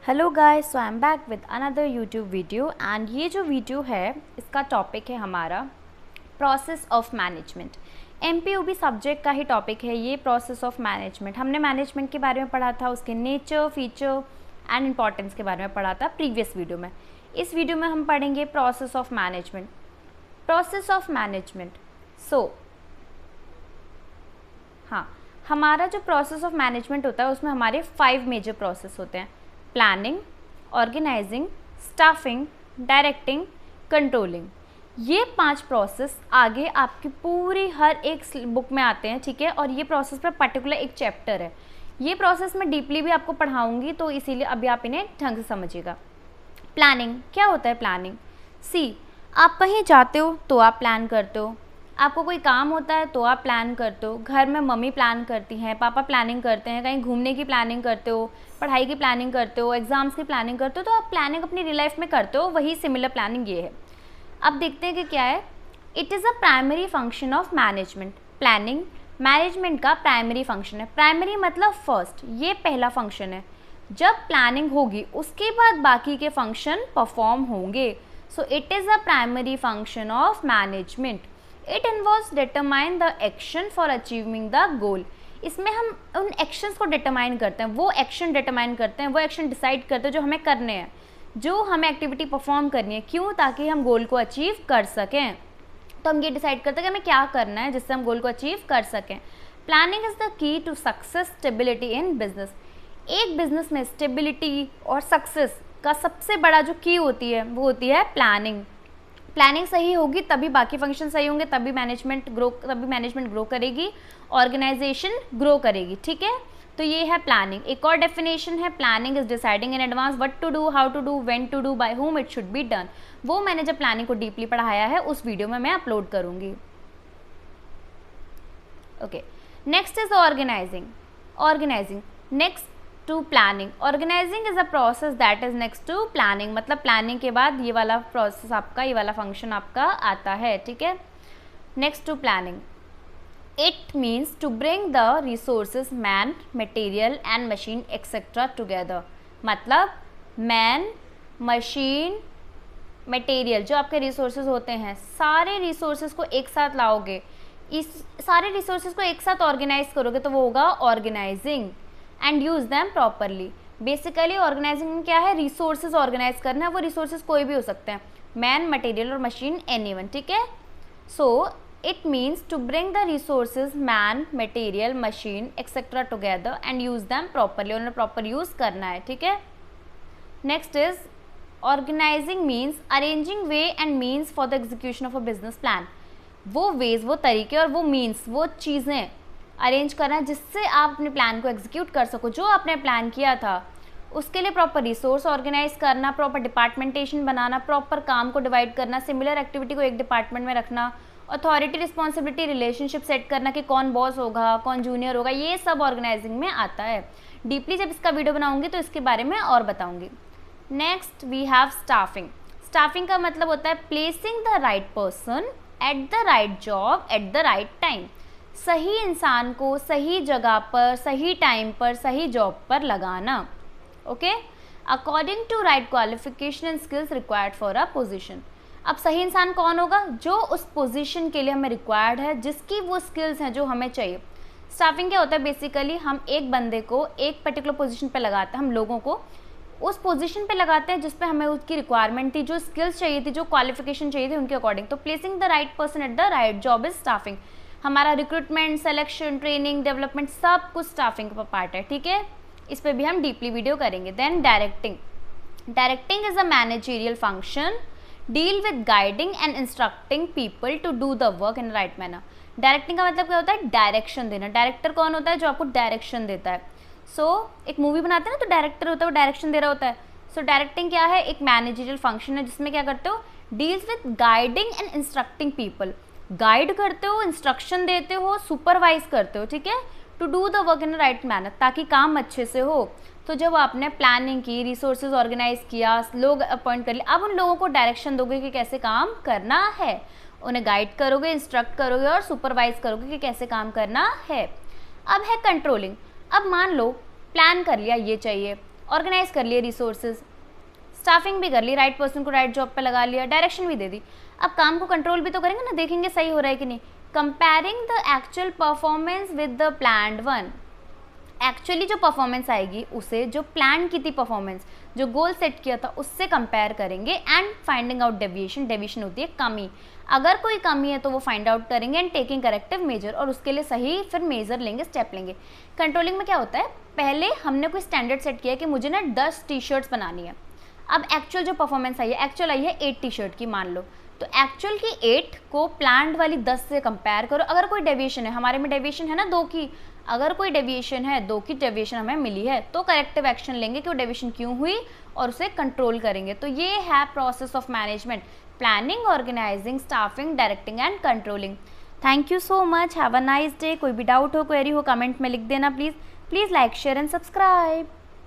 Hello guys, so I am back with another YouTube video and ये जो video है इसका टॉपिक है हमारा process of management. MPOB subject का ही टॉपिक है ये प्रोसेस ऑफ मैनेजमेंट। हमने मैनेजमेंट के बारे में पढ़ा था, उसके नेचर, फीचर एंड इम्पॉर्टेंस के बारे में पढ़ा था प्रीवियस वीडियो में। इस वीडियो में हम पढ़ेंगे process of management. Process of management हमारा जो प्रोसेस ऑफ मैनेजमेंट होता है उसमें हमारे 5 मेजर प्रोसेस होते हैं: planning, organising, staffing, directing, controlling. ये 5 प्रोसेस आगे आपकी पूरी हर एक बुक में आते हैं, ठीक है। और ये प्रोसेस पर पर्टिकुलर एक चैप्टर है। ये प्रोसेस मैं डीपली भी आपको पढ़ाऊंगी, तो इसीलिए अभी आप इन्हें ढंग से समझिएगा। प्लानिंग क्या होता है? प्लानिंग आप कहीं जाते हो तो आप प्लान करते हो, आपको कोई काम होता है तो आप प्लान करते हो। घर में मम्मी प्लान करती हैं, पापा प्लानिंग करते हैं, कहीं घूमने की प्लानिंग करते हो, पढ़ाई की प्लानिंग करते हो, एग्जाम्स की प्लानिंग करते हो, तो आप प्लानिंग अपनी रियल लाइफ में करते हो। वही सिमिलर प्लानिंग ये है। अब देखते हैं कि क्या है। It is a primary function of management. Planning management का प्राइमरी फंक्शन है। प्राइमरी मतलब फर्स्ट, ये पहला फंक्शन है। जब प्लानिंग होगी उसके बाद बाकी के फंक्शन परफॉर्म होंगे। So it is a primary function of management. It involves determine the action for achieving the goal. इसमें हम उन एक्शंस को डिटरमाइन करते हैं, वो एक्शन डिटरमाइन करते हैं, वो एक्शन डिसाइड करते हैं जो हमें करने हैं, जो हमें एक्टिविटी परफॉर्म करनी है। क्यों? ताकि हम गोल को अचीव कर सकें। तो हम ये डिसाइड करते हैं कि हमें क्या करना है जिससे हम गोल को अचीव कर सकें। Planning is the key to success, stability in business. एक बिजनेस में स्टेबिलिटी और सक्सेस का सबसे बड़ा जो की होती है वो होती है प्लानिंग। प्लानिंग सही होगी तभी बाकी फंक्शन सही होंगे, तभी मैनेजमेंट ग्रो करेगी, ऑर्गेनाइजेशन ग्रो करेगी, ठीक है। तो ये है प्लानिंग। एक और डेफिनेशन है, planning is deciding in advance what to do, how to do, when to do, by whom it should be done. वो मैंने जब प्लानिंग को डीपली पढ़ाया है उस वीडियो में मैं अपलोड करूंगी। Okay, next is organising. Organising next to planning. Organising is a process that is next to planning. मतलब प्लानिंग के बाद ये वाला प्रोसेस आपका, ये वाला फंक्शन आपका आता है, ठीक है। Next to planning, it means to bring the resources man, material and machine etcetera together. मतलब मैन, मशीन, मटेरियल, जो आपके रिसोर्सेज होते हैं, सारे रिसोर्सेज को एक साथ लाओगे, इस सारे रिसोर्सेज को एक साथ ऑर्गेनाइज करोगे तो वो होगा organising. And use them properly. Basically organising में क्या है? रिसोर्सेज ऑर्गेनाइज करना है। वो रिसोर्सेज कोई भी हो सकते हैं, मैन, मटेरियल और मशीन, एनीवन, ठीक है। So it means to bring the resources man, material, machine etcetera together and use them properly. उन्हें प्रॉपर यूज करना है, ठीक है। Next is organising means arranging way and means for the execution of a business plan. वो ways, वो तरीके और वो मीन्स, वो चीज़ें अरेंज करना है जिससे आप अपने प्लान को एग्जीक्यूट कर सको। जो आपने प्लान किया था उसके लिए प्रॉपर रिसोर्स ऑर्गेनाइज करना, प्रॉपर डिपार्टमेंटेशन बनाना, प्रॉपर काम को डिवाइड करना, सिमिलर एक्टिविटी को एक डिपार्टमेंट में रखना, अथॉरिटी, रिस्पॉन्सिबिलिटी, रिलेशनशिप सेट करना कि कौन बॉस होगा, कौन जूनियर होगा, ये सब ऑर्गेनाइजिंग में आता है। डीपली जब इसका वीडियो बनाऊंगी तो इसके बारे में और बताऊंगी। Next we have staffing. Staffing का मतलब होता है placing the right person at the right job at the right time. सही इंसान को सही जगह पर, सही टाइम पर, सही जॉब पर लगाना, okay, according to right qualification and skills required for a position. अब सही इंसान कौन होगा? जो उस पोजीशन के लिए हमें रिक्वायर्ड है, जिसकी वो स्किल्स हैं जो हमें चाहिए। स्टाफिंग क्या होता है? बेसिकली हम एक बंदे को एक पर्टिकुलर पोजीशन पे लगाते हैं, हम लोगों को उस पोजीशन पे लगाते हैं जिस पे हमें उसकी रिक्वायरमेंट थी, जो स्किल्स चाहिए थी, जो क्वालिफिकेशन चाहिए थी उनके अकॉर्डिंग। तो placing the right person at the right job is staffing. हमारा रिक्रूटमेंट, सिलेक्शन, ट्रेनिंग, डेवलपमेंट सब कुछ स्टाफिंग का पार्ट है, ठीक है। इस पर भी हम डीपली वीडियो करेंगे। Then directing. Directing is a managerial function, deal with guiding and instructing people to do the work in right manner. Directing का मतलब क्या होता है? डायरेक्शन देना। डायरेक्टर कौन होता है? जो आपको डायरेक्शन देता है। एक मूवी बनाते हैं ना तो डायरेक्टर होता है, वो डायरेक्शन दे रहा होता है। डायरेक्टिंग क्या है? एक मैनेजरियल फंक्शन है जिसमें क्या करते हो? Deals with guiding and instructing people. Guide करते हो, इंस्ट्रक्शन देते हो, सुपरवाइज करते हो, ठीक है, to do the work in right manner, ताकि काम अच्छे से हो। तो जब आपने प्लानिंग की, रिसोर्सेज ऑर्गेनाइज किया, लोग अपॉइंट कर लिए, अब उन लोगों को डायरेक्शन दोगे कि कैसे काम करना है, उन्हें गाइड करोगे, इंस्ट्रक्ट करोगे और सुपरवाइज करोगे कि कैसे काम करना है। अब है कंट्रोलिंग। अब मान लो प्लान कर लिया, ये चाहिए, ऑर्गेनाइज कर लिए रिसोर्सेज, स्टाफिंग भी कर ली, राइट पर्सन को राइट जॉब पे लगा लिया, डायरेक्शन भी दे दी। अब काम को कंट्रोल भी तो करेंगे ना, देखेंगे सही हो रहा है कि नहीं। Comparing the actual performance with the planned one, actually जो परफॉर्मेंस आएगी उसे जो प्लान की थी परफॉर्मेंस, जो गोल सेट किया था उससे कंपेयर करेंगे। And finding out deviation, deviation होती है कमी, अगर कोई कमी है तो वो फाइंड आउट करेंगे एंड टेकिंग करेक्टिव मेजर, और उसके लिए सही फिर मेजर लेंगे, स्टेप लेंगे। कंट्रोलिंग में क्या होता है, पहले हमने कोई स्टैंडर्ड सेट किया कि मुझे ना 10 टी शर्ट्स बनानी है। अब एक्चुअल जो परफॉर्मेंस आई है, एक्चुअल आई है 8 टी शर्ट की मान लो, तो एक्चुअल की 8 को प्लान्ड वाली 10 से कंपेयर करो। अगर कोई डेविएशन है, हमारे में डेविएशन है ना 2 की, अगर कोई डेविएशन है 2 की डेविएशन हमें मिली है तो करेक्टिव एक्शन लेंगे कि वो डेविएशन क्यों हुई और उसे कंट्रोल करेंगे। तो ये है process of management, planning, organising, staffing, directing and controlling. Thank you so much, have a nice day. कोई भी डाउट हो, क्वेरी हो, कमेंट में लिख देना please. Please like, share and subscribe.